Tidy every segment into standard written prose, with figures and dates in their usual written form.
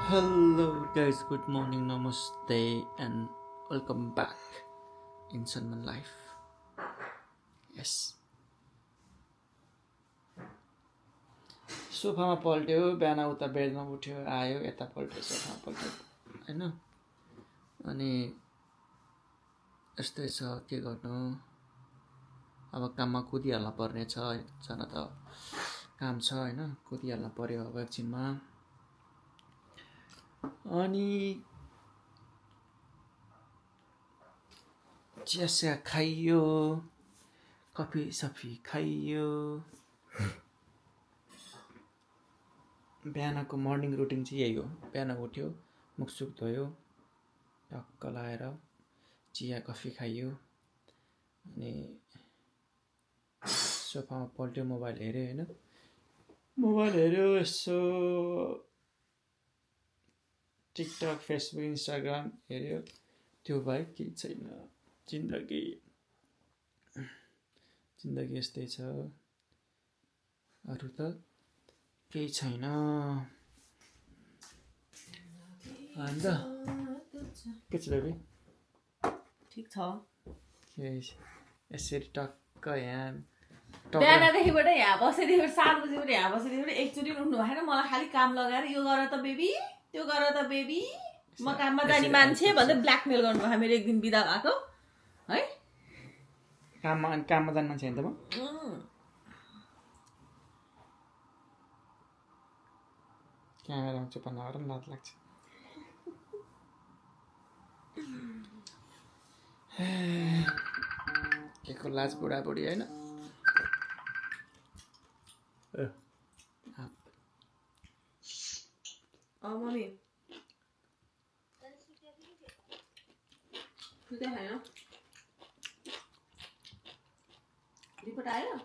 Hello guys, good morning, namaste and welcome back in Salman Life. Yes. सोफामा पल्ट्यो, बिहान उता बेडमा उठ्यो, आयो, यता पल्ट्यो, सोफामा पल्ट्यो हैन। अनि यस्तै छ, के गर्नु। अब काममा कुदिहाल्न पर्ने छ, छन त काम छ हैन, कुदिहाल्न पर्यो अब एकछिनमा। अनि चिया खाइयो, कफी सफी खाइयो। बिहानको मर्निङ रुटिन चाहिँ यही हो। बिहान उठ्यो, मुखसुख धोयो, टक्क लाएर चिया कफी खाइयो, अनि सोफामा पल्ट्यो, मोबाइल हेऱ्यो हैन। मोबाइल हेऱ्यो, यसो टिकटक, फेसबुक, इन्स्टाग्राम हेऱ्यो। त्यो बाहेक केही छैन। जिन्दगी यस्तै छ, अरू त केही छैन। अन्त के छ बेबी? ठिक छ। यसरी टक्क यहाँ बिहानदेखिबाट यहाँ बसेदेखि 7 बजीबाट यहाँ बसेदेखि एकचोटि उठ्नु भएन। मलाई खालि काम लगाएर यो गर त बेबी, त्यो गर त बेबी, म काममा जाने मान्छे भन्दै ब्ल्याकमेल गर्नुभयो। मेरो एक दिन बिदा भएको है। काममा जाने मान्छे हैन त म। क्यामेरामा चुप नगर, लाज लाग्छ। के को लाज बुढाबुढी हैन। मम्मी सुते छैन? रिपोर्ट आयो?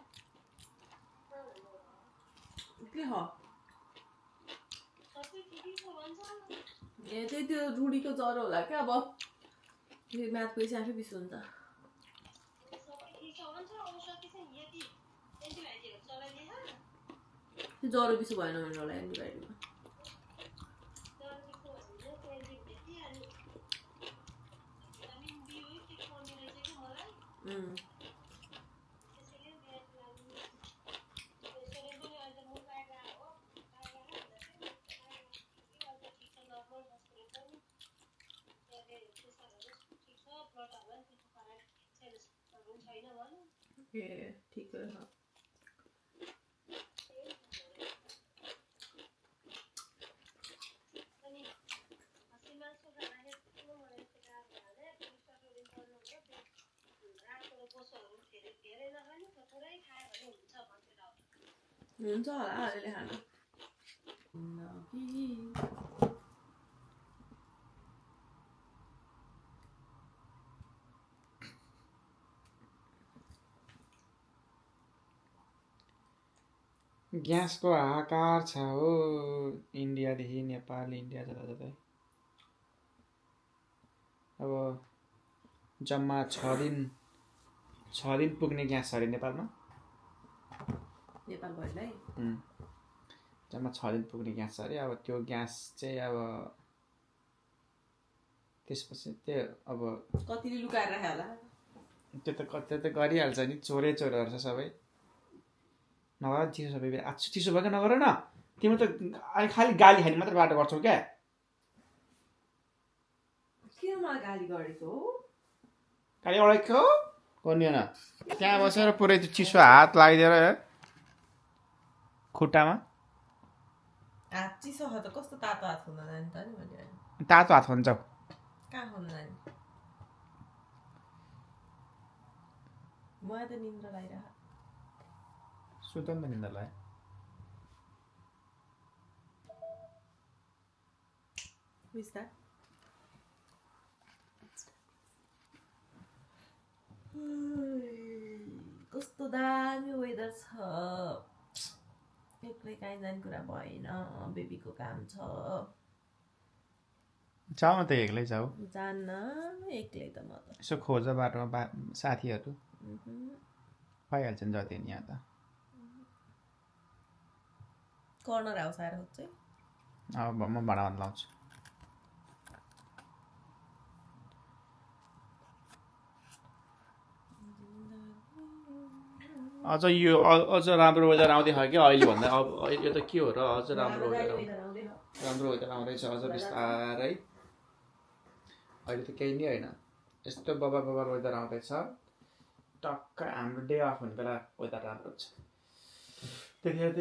के हो? ए त्यही त्यो रुडीको ज्वरो होला क्या। अब म्याथ पैसा आफै बिस हुन्छ। ज्वरो बिसो भएन भने होला एन्टिबायोटिक। ए ठिकै छ। हुन्छ होला अलिअलि खानु। ग्यासको हाहाकार छ हो, इन्डियादेखि नेपाल, इन्डिया जताततै। अब जम्मा 6 दिन पुग्ने ग्यास छ अरे नेपालमा। नेपाल भइलाई जम्मा 6 दिन पुग्ने ग्यास छ अरे। अब त्यो ग्यास चाहिँ अब त्यसपछि त्यो अब कतिले लुकाएर राखे होला। त्यो त गरिहाल्छ नि, चोरहरू छ सबै। नगर चिसो सबै आछु, चिसो भएको नगर न। तिमी त खालि गाली खाने मात्र बाटो गर्छौ क्या। किन मलाई गाली गरेको हो? गाली अडेको गर्नु न। त्यहाँ बसेर पुरै चिसो हात लगाइदिएर खुट्टामा। हात चिसो हो त कस्तो तातो हात हुन जाने त नि मैले। तातो हात हुन्छौ कहाँ हुन जाने? मलाई त निन्द्रा लागिरहेको। सुत नि त निन्द्रा लाग्यो। कस्तो दामी वेदर छ। एक्लै काहीँ जाने कुरा भएन। बेबीको काम छ। जाऊ न त एक्लै जाऊ। जान्न एक्लै त म त। यसो खोज बाटोमा साथीहरू पाइहाल्छ नि जति नि यहाँ त। कर्नर हाउस आएर खोज्छ। अब म भाँडा भन्दा लाउँछु। अझ यो अझ राम्रो वेदर आउँदै छ कि अहिले भन्दा अब यो त के हो र, अझ राम्रो वेदर आउँदैछ अझ बिस्तारै। अहिले त केही नै होइन, यस्तो बबाल वेदर आउँदैछ। टक्क हाम्रो डे अफ हुने बेला वेदर राम्रो हुन्छ। त्यतिखेर त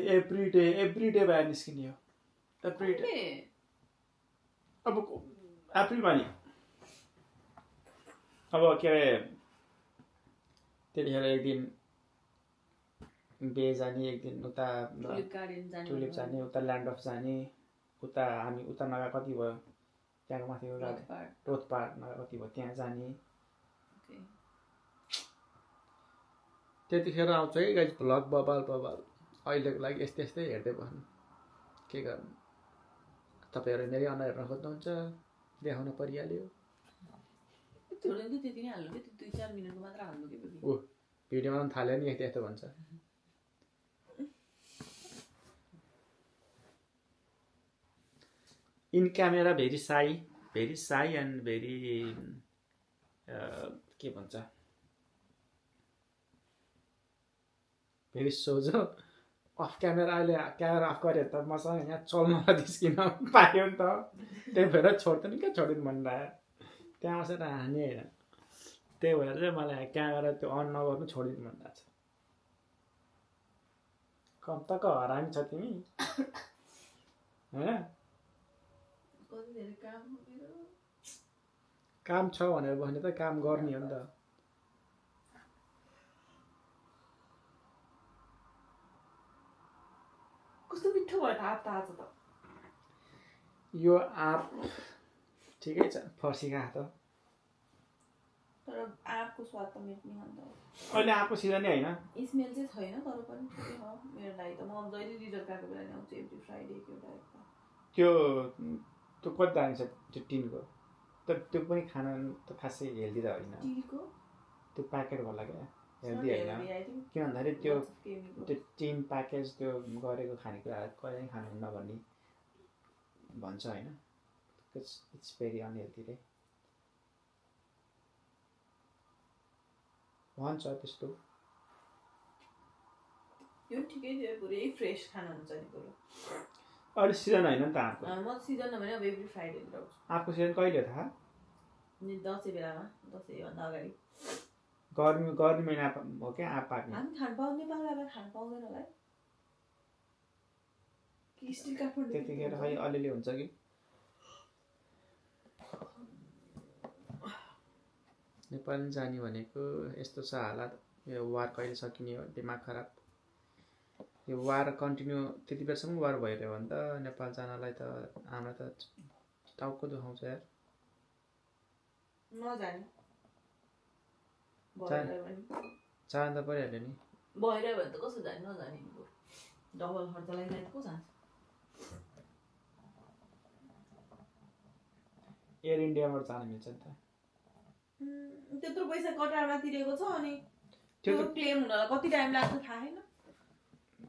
एभ्री डे बाहिर निस्किने हो, एभ्री डे। अब अप्रिलमा नि अब के अरे त्यतिखेर एक दिन बे जाने, एक दिन उता टुलिप जाने, उता ल्यान्ड अफ जाने, उता हामी उता नगा कति भयो, त्यहाँको माथि टोथपाड नगा कति भयो त्यहाँ जाने। त्यतिखेर आउँछ है गाइस भ्लग बबाल। अहिलेको लागि यस्तै हेर्दै बस्नु, के गर्नु। तपाईँहरू मेरै अनुहार हेर्न खोज्नुहुन्छ, देखाउन परिहाल्यो। भिडियोमा पनि थाल्यो नि यस्तो भन्छ। In camera very Sai and very के भन्छ, भेरी सोझो। अफ क्यामेरा अहिले क्यामेरा अफ गऱ्यो त मसँग यहाँ चल्न निस्किन पायो नि त, त्यही भएर छोड्दैन क्या, छोडिदिनु मन लाग्यो। त्यहाँ बसेर हाने होइन, त्यही भएर चाहिँ मलाई क्यामेरा त्यो अन नगर्नु छोडिदिनु मन लाग्छ। कम्ताको हरामी छ तिमी होइन। काम छ भनेर बस्ने त काम गर्ने हो नि त। कस्तो मिठो भयो आँप त आज त। यो आँप ठिकै छ, फर्सीको हात हो। तर आँपको स्वाद त मेट्ने हो नि त। अहिले आँपको सिजन नै होइन, स्मेल चाहिँ छैन तर पनि ठिकै हो मेरो लागि त। म जहिले रिजल्ट गएको बेला नि आउँछु, एभ्री फ्राइडे एउटा। त्यो कति दामी छ त्यो टिनको, तर त्यो पनि खान त खासै हेल्दी त होइन। त्यो प्याकेट होला क्या, हेल्दी होइन। किन भन्दाखेरि त्यो टिन प्याकेज त्यो गरेको खानेकुराहरू कहिले खानुहुन्न भन्ने भन्छ होइन। इट्स भेरी अनहेल्दी रे भन्छ त्यस्तो। यो ठिकै थियो, पुरै फ्रेस खाना हुन्छ नि पुरो। अहिले सिजन होइन नि त आँपको। म सिजन नभने अब एभ्री फ्राइडे ल्याउँछु। आँपको सिजन कहिले हो थाहा? दसैँ बेलामा, दसैँभन्दा अगाडि। गर्मी महिना हो क्या आँप पाक्ने। हामी खान पाउँदैन, नेपालमा अब खान पाउँदैन होला है। त्यतिखेर खै अलिअलि हुन्छ कि। नेपाल जाने भनेको यस्तो छ हालत, यो वार कहिले सकिने हो, दिमाग खराब। यो वार कन्टिन्यू त्यति बेलासम्म वार भइरह्यो भने त नेपाल जानलाई त हामीलाई त टाउको दुखाउँछ यार। नजाने जान त परिहाल्यो नि। भइरह्यो भने त कसो जाने, नजाने डबल खर्च लागि को जान्छ। एयर इन्डियाबाट जान मिल्छ नि त। त्यत्रो पैसा कटारमा तिरेको छ अनि त्यो क्लेम हुनलाई कति टाइम लाग्छ थाहा छैन।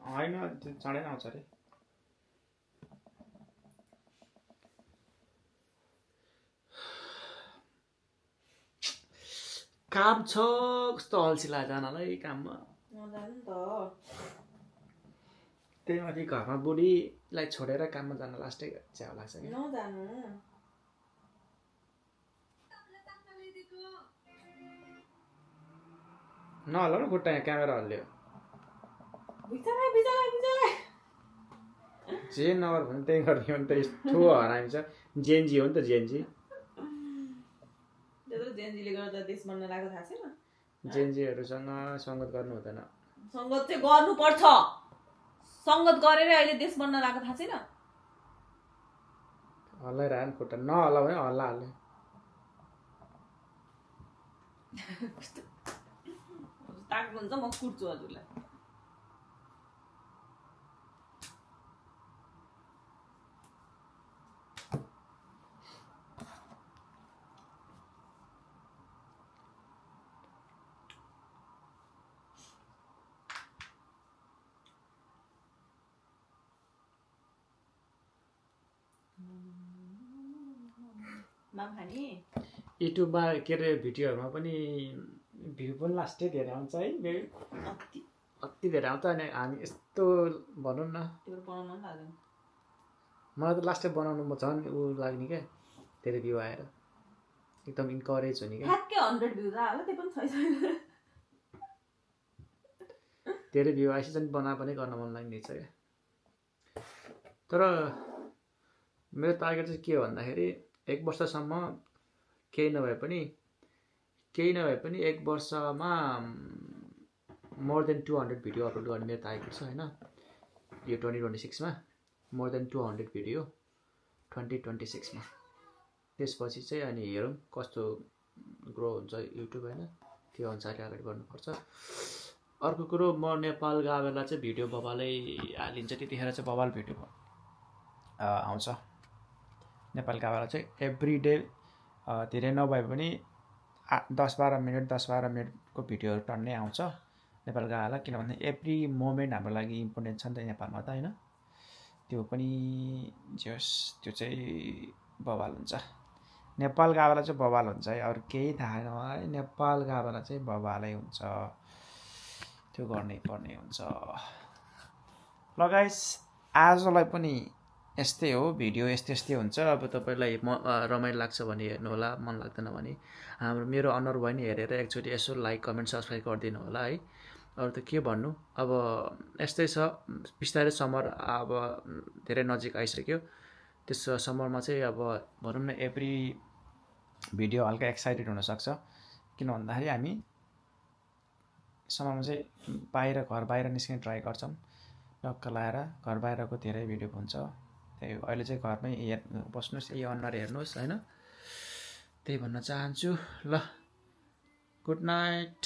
होइन त्यो चाँडै नै आउँछ अरे। काम छ कस्तो अल्छी लाग्छ जानलाई काममा। नजानु त। त्यही माथि घरमा बुढीलाई छोडेर काममा जान लास्टै च्याउ लाग्छ क्या। नजानु। नहल्ला न खुट्टा, यहाँ क्यामेरा हल्ल्यो। जे नगर भने त्यही गर्ने हो नि त, यस्तो हरामी छ। जेएनजी हो नि त, जेएनजी। जेएनजीले गर्दा देश बन्न लागेको थाहा छैन। जेएनजीहरूसँग सङ्गत गर्नु हुँदैन। सङ्गत चाहिँ गर्नुपर्छ। सङ्गत गरेरै अहिले देश बन्न लागेको थाहा छैन। हल्लाइरह नि खुट्टा, नहल्ला भने हल्ला हाल्ने। ताक्नुहुन्छ म कुट्छु हजुरलाई। माम खाने युट्युबमा के अरे भिडियोहरूमा पनि भ्यू पनि लास्टै धेरै आउँछ है अति धेरै आउँछ अनि हामी यस्तो भनौँ न त्यो बनाउन पनि लाग्दैन मलाई त लास्टै बनाउनु म झन् ऊ लाग्ने क्या धेरै भ्यू आएर एकदम इन्करेज हुने क्या ठ्याक्कै 100 भ्यू आयो त्यो पनि छैन धेरै भ्यू आएपछि चाहिँ बना पनि गर्न मन लाग्ने छ क्या तर मेरो टार्गेट चाहिँ के हो भन्दाखेरि 1 वर्षसम्म केही नभए पनि 1 वर्षमा मोर देन 200 भिडियो अपलोड गर्ने मेरो टार्गेट छ होइन यो 2026 मा मोर देन 200 भिडियो 2026 मा त्यसपछि चाहिँ अनि हेरौँ कस्तो ग्रो हुन्छ युट्युब होइन त्यो अनुसारले अगाडि बढ्नुपर्छ अर्को कुरो म नेपाल गए बेला चाहिँ भिडियो बबालै हालिन्छ त्यतिखेर चाहिँ बबाल भिडियो आउँछ नेपाल गए बेला चाहिँ एभ्री डे धेरै नभए पनि 10-12 मिनटको भिडियोहरू टन्नै आउँछ नेपाल गए बेला किनभने एभ्री मोमेन्ट हाम्रो लागि इम्पोर्टेन्ट छ नि त नेपालमा त होइन त्यो पनि त्यो चाहिँ बवाल हुन्छ नेपाल गए बेला चाहिँ बवाल हुन्छ है अरू केही थाहा छैन है नेपाल गए बेला चाहिँ बवालै हुन्छ त्यो गर्नै पर्ने हुन्छ ल गाइस आजलाई पनि यस्तै हो भिडियो यस्तै हुन्छ अब तपाईलाई रमाइलो लाग्छ भने हेर्नु होला मन लाग्दैन भने मेरो अनुहार भयो नि हेरेर एकचोटि यसो लाइक कमेन्ट सब्सक्राइब गरिदिनु होला है अरू त के भन्नु अब यस्तै छ बिस्तारै समर अब धेरै नजिक आइसक्यो त्यस समरमा चाहिँ अब भनौँ न एभ्री भिडियो हल्का एक्साइटेड हुनसक्छ किन भन्दाखेरि हामी समरमा चाहिँ घर बाहिर निस्किने ट्राई गर्छौँ टक्क लाएर घर बाहिरको धेरै भिडियो हुन्छ त्यही अहिले चाहिँ घरमै बस्नुहोस् यो अनुहार हेर्नुहोस् होइन त्यही भन्न चाहन्छु ल गुड नाइट